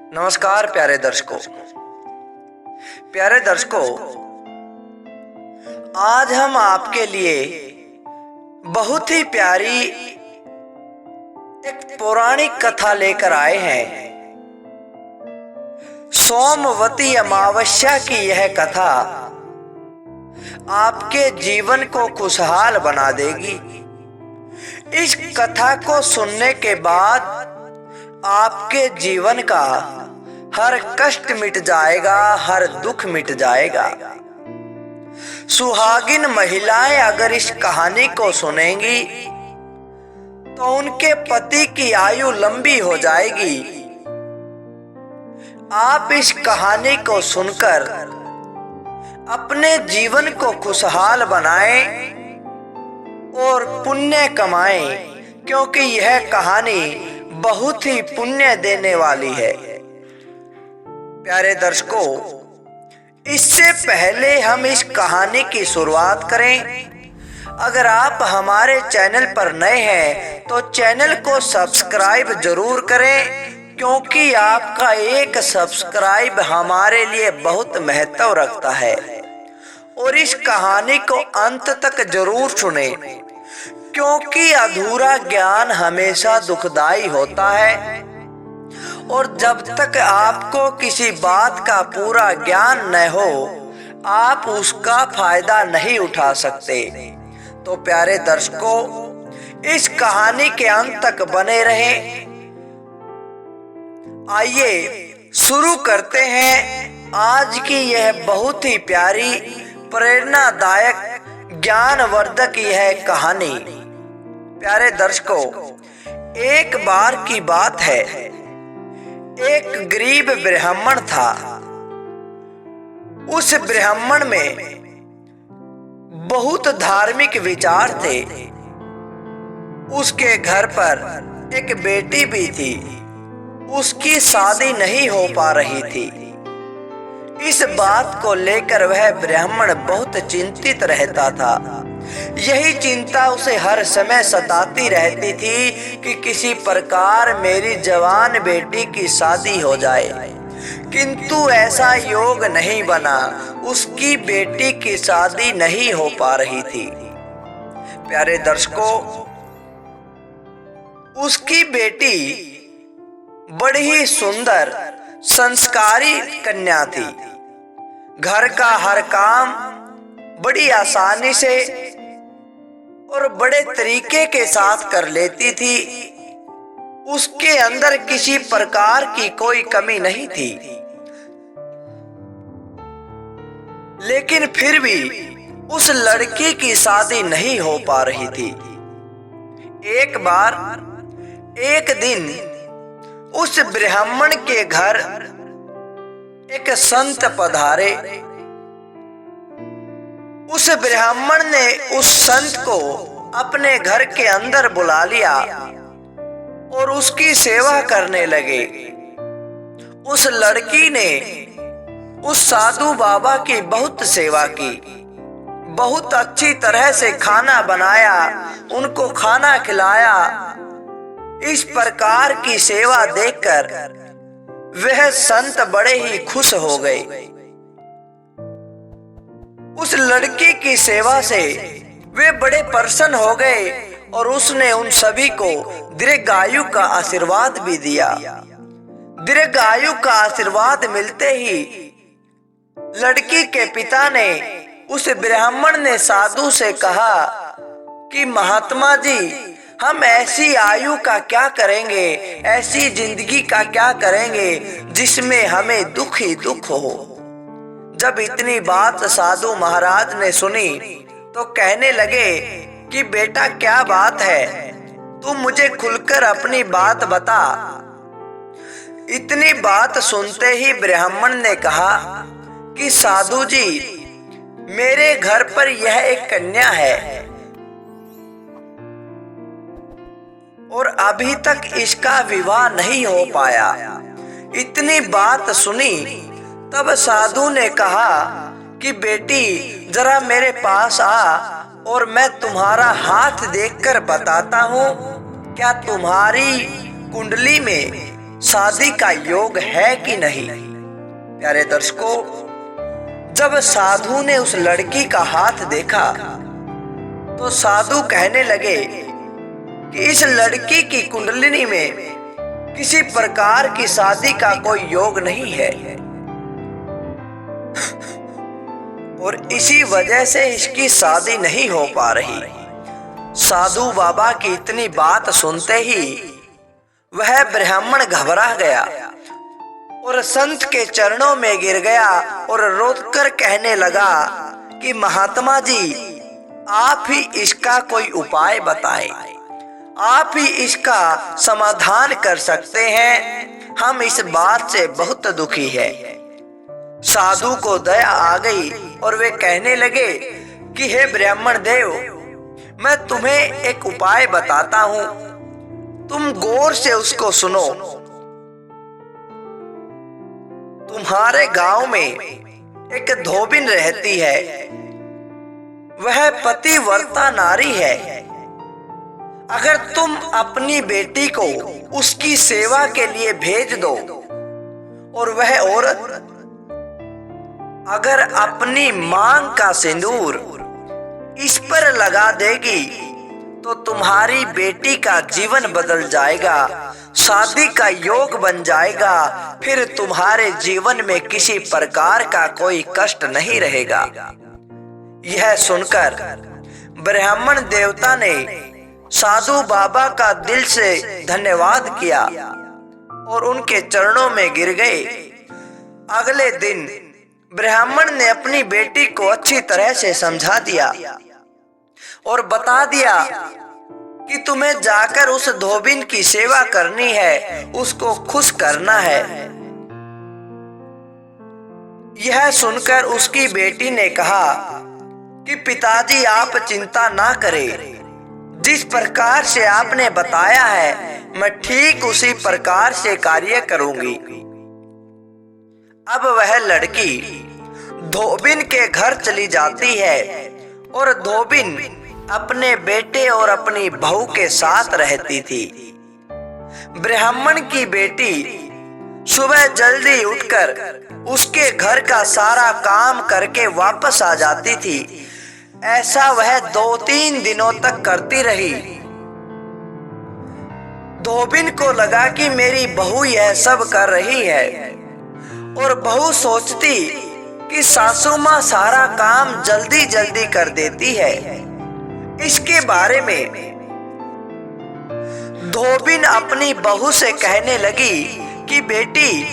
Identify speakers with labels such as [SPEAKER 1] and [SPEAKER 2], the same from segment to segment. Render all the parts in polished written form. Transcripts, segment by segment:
[SPEAKER 1] नमस्कार प्यारे दर्शकों, आज हम आपके लिए बहुत ही प्यारी एक पौराणिक कथा लेकर आए हैं। सोमवती अमावस्या की यह कथा आपके जीवन को खुशहाल बना देगी। इस कथा को सुनने के बाद आपके जीवन का हर कष्ट मिट जाएगा, हर दुख मिट जाएगा। सुहागिन महिलाएं अगर इस कहानी को सुनेंगी तो उनके पति की आयु लंबी हो जाएगी। आप इस कहानी को सुनकर अपने जीवन को खुशहाल बनाएं और पुण्य कमाएं, क्योंकि यह कहानी बहुत ही पुण्य देने वाली है। प्यारे दर्शकों, इससे पहले हम इस कहानी की शुरुआत करें, अगर आप हमारे चैनल पर नए हैं तो चैनल को सब्सक्राइब जरूर करें, क्योंकि आपका एक सब्सक्राइब हमारे लिए बहुत महत्व रखता है। और इस कहानी को अंत तक जरूर सुनें, क्योंकि अधूरा ज्ञान हमेशा दुखदाई होता है और जब तक आपको किसी बात का पूरा ज्ञान न हो आप उसका फायदा नहीं उठा सकते। तो प्यारे दर्शकों, इस कहानी के अंत तक बने रहें। आइए शुरू करते हैं आज की यह बहुत ही प्यारी प्रेरणादायक ज्ञानवर्धक यह कहानी। प्यारे दर्शकों, एक बार की बात है, एक गरीब ब्राह्मण था। उस ब्राह्मण में बहुत धार्मिक विचार थे। उसके घर पर एक बेटी भी थी, उसकी शादी नहीं हो पा रही थी। इस बात को लेकर वह ब्राह्मण बहुत चिंतित रहता था। यही चिंता उसे हर समय सताती रहती थी कि किसी प्रकार मेरी जवान बेटी की शादी हो जाए, किंतु ऐसा योग नहीं बना। उसकी बेटी की शादी नहीं हो पा रही थी। प्यारे दर्शकों, उसकी बेटी बड़ी ही सुंदर संस्कारी कन्या थी। घर का हर काम बड़ी आसानी से और बड़े तरीके के साथ कर लेती थी। उसके अंदर किसी प्रकार की कोई कमी नहीं थी, लेकिन फिर भी उस लड़की की शादी नहीं हो पा रही थी। एक दिन उस ब्राह्मण के घर एक संत पधारे। उस ब्राह्मण ने उस संत को अपने घर के अंदर बुला लिया और उसकी सेवा करने लगे। उस लड़की ने उस साधु बाबा की बहुत सेवा की, बहुत अच्छी तरह से खाना बनाया, उनको खाना खिलाया। इस प्रकार की सेवा देखकर वह संत बड़े ही खुश हो गए। उस लड़की की सेवा से वे बड़े प्रसन्न हो गए और उसने उन सभी को दीर्घायु का आशीर्वाद भी दिया। दीर्घायु का आशीर्वाद मिलते ही लड़की के पिता ने उस ब्राह्मण ने साधु से कहा कि महात्मा जी, हम ऐसी आयु का क्या करेंगे, ऐसी जिंदगी का क्या करेंगे जिसमें हमें दुख ही दुख हो। जब इतनी बात साधु महाराज ने सुनी तो कहने लगे कि बेटा क्या बात है, तू मुझे खुलकर अपनी बात बता। इतनी बात सुनते ही ब्राह्मण ने कहा कि साधु जी, मेरे घर पर यह एक कन्या है और अभी तक इसका विवाह नहीं हो पाया। इतनी बात सुनी तब साधु ने कहा कि बेटी जरा मेरे पास आ और मैं तुम्हारा हाथ देखकर बताता हूँ क्या तुम्हारी कुंडली में शादी का योग है कि नहीं। प्यारे दर्शकों, जब साधु ने उस लड़की का हाथ देखा तो साधु कहने लगे कि इस लड़की की कुंडलिनी में किसी प्रकार की शादी का कोई योग नहीं है और इसी वजह से इसकी शादी नहीं हो पा रही। साधु बाबा की इतनी बात सुनते ही वह ब्राह्मण घबरा गया और संत के चरणों में गिर गया और रोकर कहने लगा कि महात्मा जी, आप ही इसका कोई उपाय बताएं, आप ही इसका समाधान कर सकते हैं, हम इस बात से बहुत दुखी है। साधु को दया आ गई और वे कहने लगे कि हे ब्राह्मण देव, मैं तुम्हें एक उपाय बताता हूं, तुम गौर से उसको सुनो। तुम्हारे गांव में एक धोबिन रहती है, वह पतिव्रता नारी है। अगर तुम अपनी बेटी को उसकी सेवा के लिए भेज दो और वह औरत अगर अपनी मांग का सिंदूर इस पर लगा देगी तो तुम्हारी बेटी का जीवन बदल जाएगा, शादी का योग बन जाएगा, फिर तुम्हारे जीवन में किसी प्रकार का कोई कष्ट नहीं रहेगा। यह सुनकर ब्राह्मण देवता ने साधु बाबा का दिल से धन्यवाद किया और उनके चरणों में गिर गए। अगले दिन ब्राह्मण ने अपनी बेटी को अच्छी तरह से समझा दिया और बता दिया कि तुम्हें जाकर उस धोबिन की सेवा करनी है, उसको खुश करना है। यह सुनकर उसकी बेटी ने कहा कि पिताजी, आप चिंता ना करें, जिस प्रकार से आपने बताया है मैं ठीक उसी प्रकार से कार्य करूंगी। अब वह लड़की धोबिन के घर चली जाती है और धोबिन अपने बेटे और अपनी बहू के साथ रहती थी। ब्राह्मण की बेटी सुबह जल्दी उठकर उसके घर का सारा काम करके वापस आ जाती थी। ऐसा वह 2-3 दिनों तक करती रही। धोबिन को लगा कि मेरी बहू यह सब कर रही है और बहू सोचती कि सासू माँ सारा काम जल्दी जल्दी कर देती है। इसके बारे में धोबिन अपनी बहू से कहने लगी कि बेटी,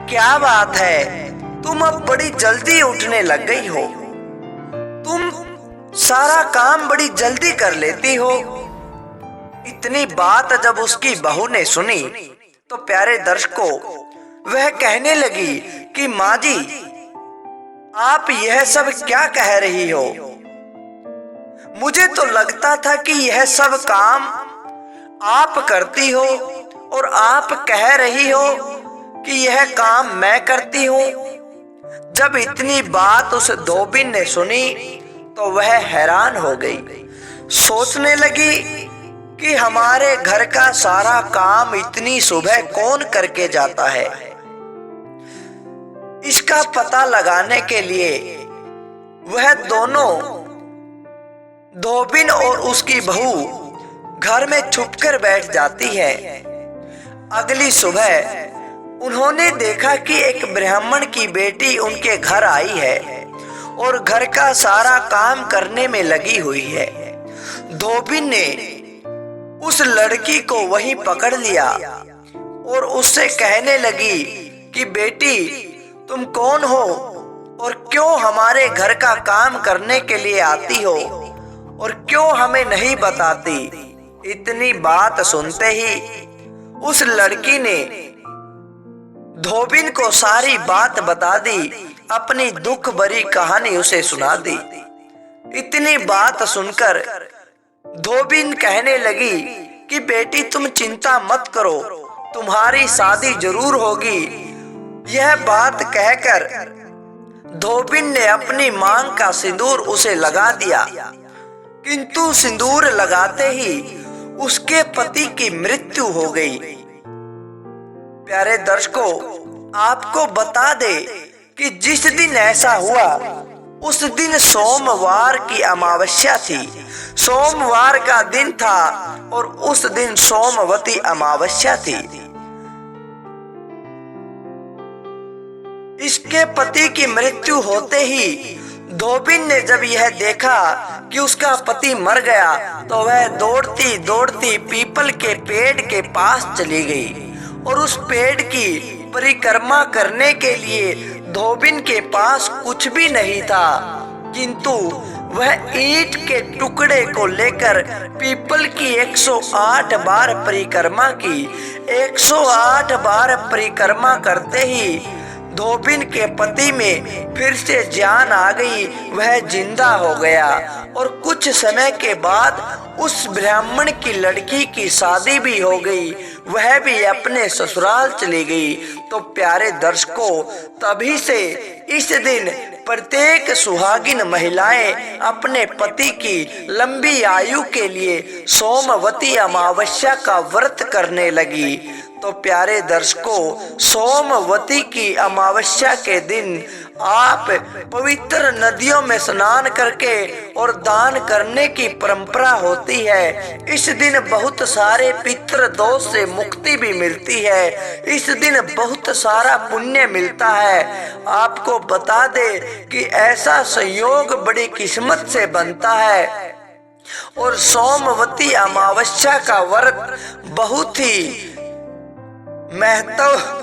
[SPEAKER 1] क्या बात है, तुम अब बड़ी जल्दी उठने लग गई हो, तुम सारा काम बड़ी जल्दी कर लेती हो। इतनी बात जब उसकी बहू ने सुनी तो प्यारे दर्शकों, वह कहने लगी कि माँ जी, आप यह सब क्या कह रही हो? मुझे तो लगता था कि यह सब काम आप करती हो और आप कह रही हो कि यह काम मैं करती हूँ। जब इतनी बात उस धोबिन ने सुनी तो वह हैरान हो गई। सोचने लगी कि हमारे घर का सारा काम इतनी सुबह कौन करके जाता है। इसका पता लगाने के लिए वह दोनों, धोबिन और उसकी बहू, घर में छुपकर बैठ जाती है। अगली सुबह उन्होंने देखा कि एक ब्राह्मण की बेटी उनके घर आई है और घर का सारा काम करने में लगी हुई है। धोबिन ने उस लड़की को वहीं पकड़ लिया और उससे कहने लगी कि बेटी, तुम कौन हो और क्यों हमारे घर का काम करने के लिए आती हो और क्यों हमें नहीं बताती? इतनी बात सुनते ही उस लड़की ने धोबिन को सारी बात बता दी, अपनी दुख भरी कहानी उसे सुना दी। इतनी बात सुनकर धोबिन कहने लगी कि बेटी, तुम चिंता मत करो, तुम्हारी शादी जरूर होगी। यह बात कहकर धोबिन ने अपनी मांग का सिंदूर उसे लगा दिया, किंतु सिंदूर लगाते ही उसके पति की मृत्यु हो गई। प्यारे दर्शकों, आपको बता दे कि जिस दिन ऐसा हुआ उस दिन सोमवार की अमावस्या थी। सोमवार का दिन था और उस दिन सोमवती अमावस्या थी। इसके पति की मृत्यु होते ही धोबिन ने जब यह देखा कि उसका पति मर गया तो वह दौड़ती दौड़ती पीपल के पेड़ के पास चली गई और उस पेड़ की परिक्रमा करने के लिए धोबिन के पास कुछ भी नहीं था, किंतु वह ईंट के टुकड़े को लेकर पीपल की 108 बार परिक्रमा की। 108 बार परिक्रमा करते ही धोबिन के पति में फिर से जान आ गई, वह जिंदा हो गया और कुछ समय के बाद उस ब्राह्मण की लड़की की शादी भी हो गई, वह भी अपने ससुराल चली गई। तो प्यारे दर्शकों, तभी से इस दिन प्रत्येक सुहागिन महिलाएं अपने पति की लंबी आयु के लिए सोमवती अमावस्या का व्रत करने लगी। तो प्यारे दर्शकों, सोमवती की अमावस्या के दिन आप पवित्र नदियों में स्नान करके और दान करने की परंपरा होती है। इस दिन बहुत सारे पितृ दोष से मुक्ति भी मिलती है। इस दिन बहुत सारा पुण्य मिलता है। आपको बता दे कि ऐसा संयोग बड़ी किस्मत से बनता है और सोमवती अमावस्या का व्रत बहुत ही महत्व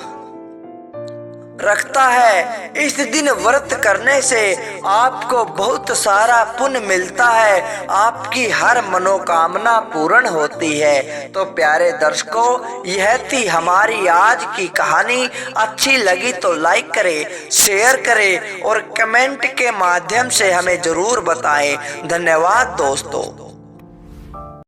[SPEAKER 1] रखता है। इस दिन व्रत करने से आपको बहुत सारा पुण्य मिलता है, आपकी हर मनोकामना पूर्ण होती है। तो प्यारे दर्शकों, यह थी हमारी आज की कहानी। अच्छी लगी तो लाइक करें, शेयर करें और कमेंट के माध्यम से हमें जरूर बताएं। धन्यवाद दोस्तों।